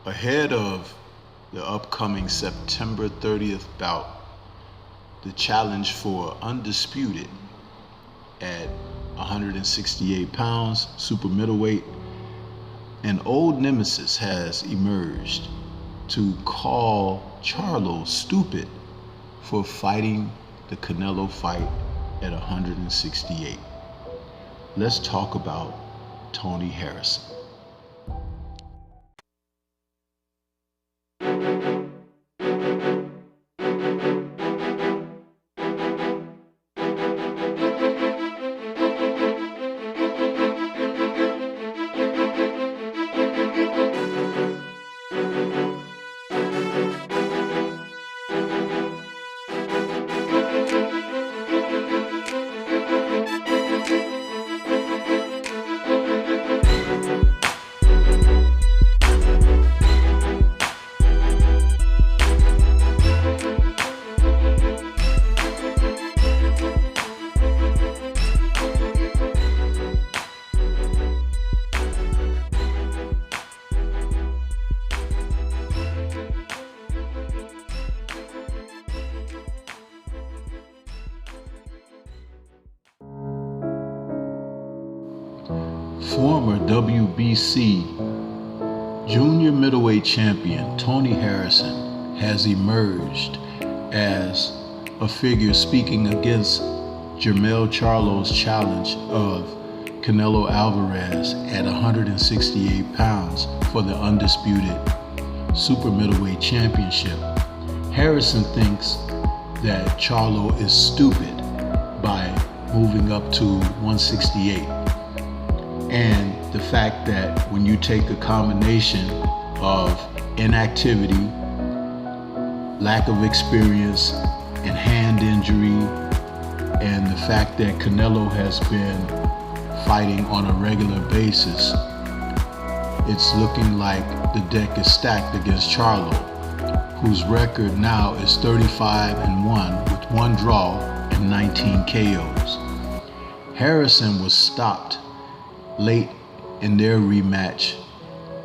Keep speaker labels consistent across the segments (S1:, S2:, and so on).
S1: Ahead of the upcoming September 30th bout, the challenge for undisputed at 168 pounds, super middleweight, an old nemesis has emerged to call Charlo stupid for fighting the Canelo fight at 168. Let's talk about Tony Harrison. Former WBC junior middleweight champion Tony Harrison has emerged as a figure speaking against Charlo's challenge of Canelo Alvarez at 168 pounds for the undisputed super middleweight championship. Harrison thinks that Charlo is stupid by moving up to 168. And the fact that when you take a combination of inactivity, lack of experience, and hand injury, and the fact that Canelo has been fighting on a regular basis, it's looking like the deck is stacked against Charlo, whose record now is 35-1 with 1 draw and 19 KOs. Harrison was stopped late in their rematch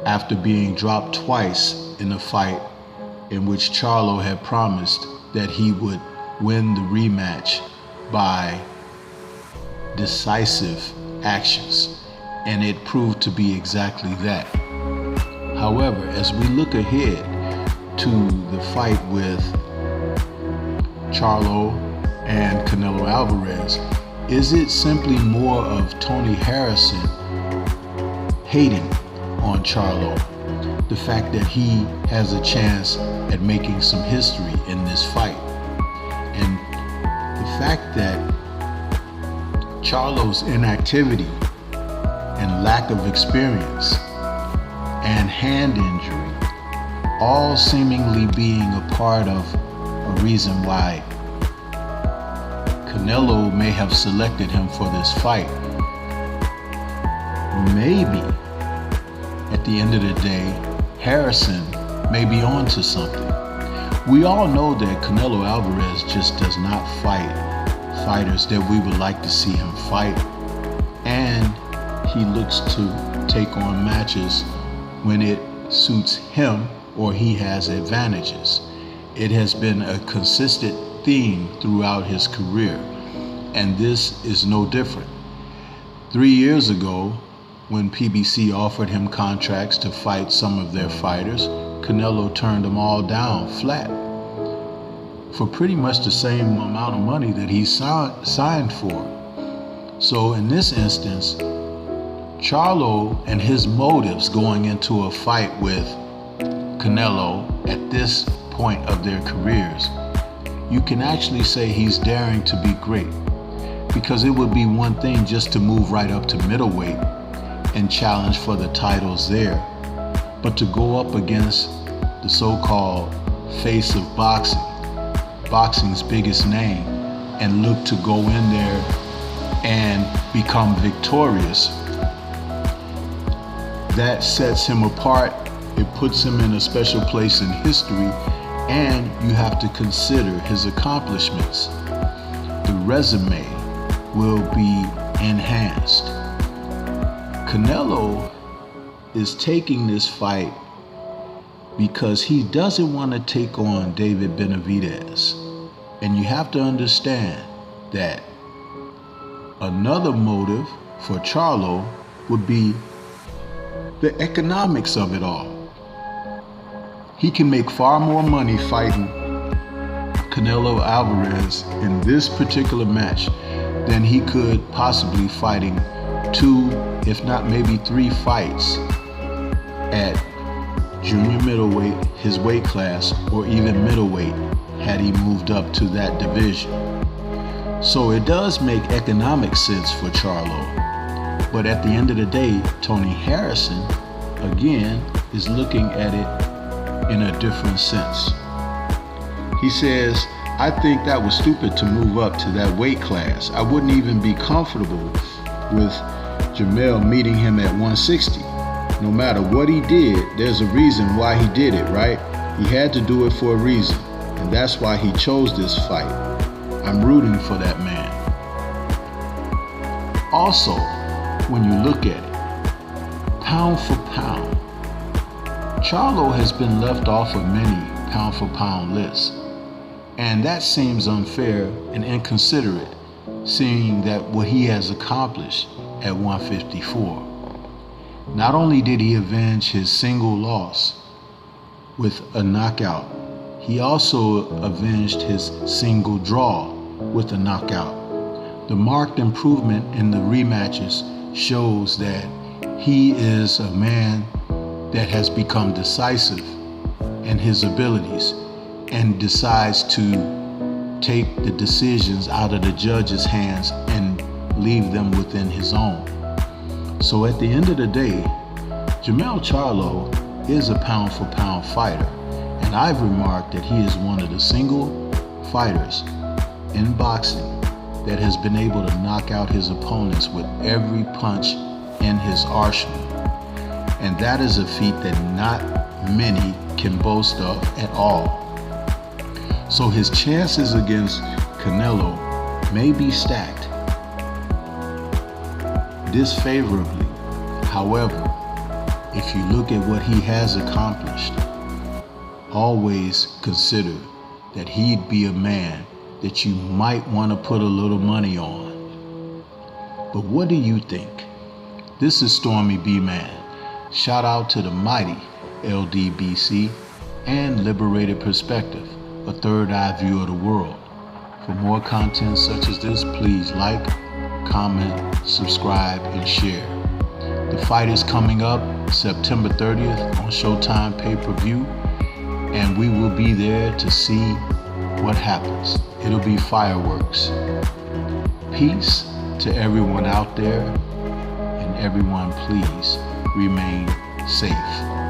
S1: after being dropped twice in a fight in which Charlo had promised that he would win the rematch by decisive actions, and it proved to be exactly that. However, as we look ahead to the fight with Charlo and Canelo Alvarez, is it simply more of Tony Harrison hating on Charlo? The fact that he has a chance at making some history in this fight, and the fact that Charlo's inactivity and lack of experience and hand injury all seemingly being a part of a reason why Canelo may have selected him for this fight. Maybe at the end of the day, Harrison may be onto something. We all know that Canelo Alvarez just does not fight fighters that we would like to see him fight, and he looks to take on matches when it suits him or he has advantages. It has been a consistent theme throughout his career, and this is no different. 3 years ago, when PBC offered him contracts to fight some of their fighters, Canelo turned them all down flat for pretty much the same amount of money that he signed for. So in this instance, Charlo and his motives going into a fight with Canelo at this point of their careers, you can actually say he's daring to be great, because it would be one thing just to move right up to middleweight and challenge for the titles there, but to go up against the so-called face of boxing, boxing's biggest name, and look to go in there and become victorious, that sets him apart. It puts him in a special place in history, and you have to consider his accomplishments. The resume will be enhanced. Canelo is taking this fight because he doesn't want to take on David Benavidez. And you have to understand that another motive for Charlo would be the economics of it all. He can make far more money fighting Canelo Alvarez in this particular match than he could possibly fighting 2, if not maybe 3 fights at junior middleweight, his weight class, or even middleweight had he moved up to that division. So it does make economic sense for Charlo. But at the end of the day, Tony Harrison, again, is looking at it in a different sense. He says, I think that was stupid to move up to that weight class. I wouldn't even be comfortable with Jamel meeting him at 160. No matter what he did, there's a reason why he did it, right? He had to do it for a reason, and that's why he chose this fight. I'm rooting for that man. Also, when you look at it, pound for pound, Charlo has been left off of many pound for pound lists. And that seems unfair and inconsiderate, seeing that what he has accomplished at 154. Not only did he avenge his single loss with a knockout, he also avenged his single draw with a knockout. The marked improvement in the rematches shows that he is a man that has become decisive in his abilities and decides to take the decisions out of the judge's hands and leave them within his own. So at the end of the day, Jermell Charlo is a pound for pound fighter, and I've remarked that he is one of the single fighters in boxing that has been able to knock out his opponents with every punch in his arsenal. And that is a feat that not many can boast of at all. So his chances against Canelo may be stacked disfavorably. However, if you look at what he has accomplished, always consider that he'd be a man that you might want to put a little money on. But what do you think? This is Stormy B Man. Shout out to the mighty LDBC and Liberated Perspective, a third eye view of the world. For more content such as this, please like, comment, subscribe, and share. The fight is coming up September 30th on Showtime pay-per-view, and we will be there to see what happens. It'll be fireworks. Peace to everyone out there, and everyone please remain safe.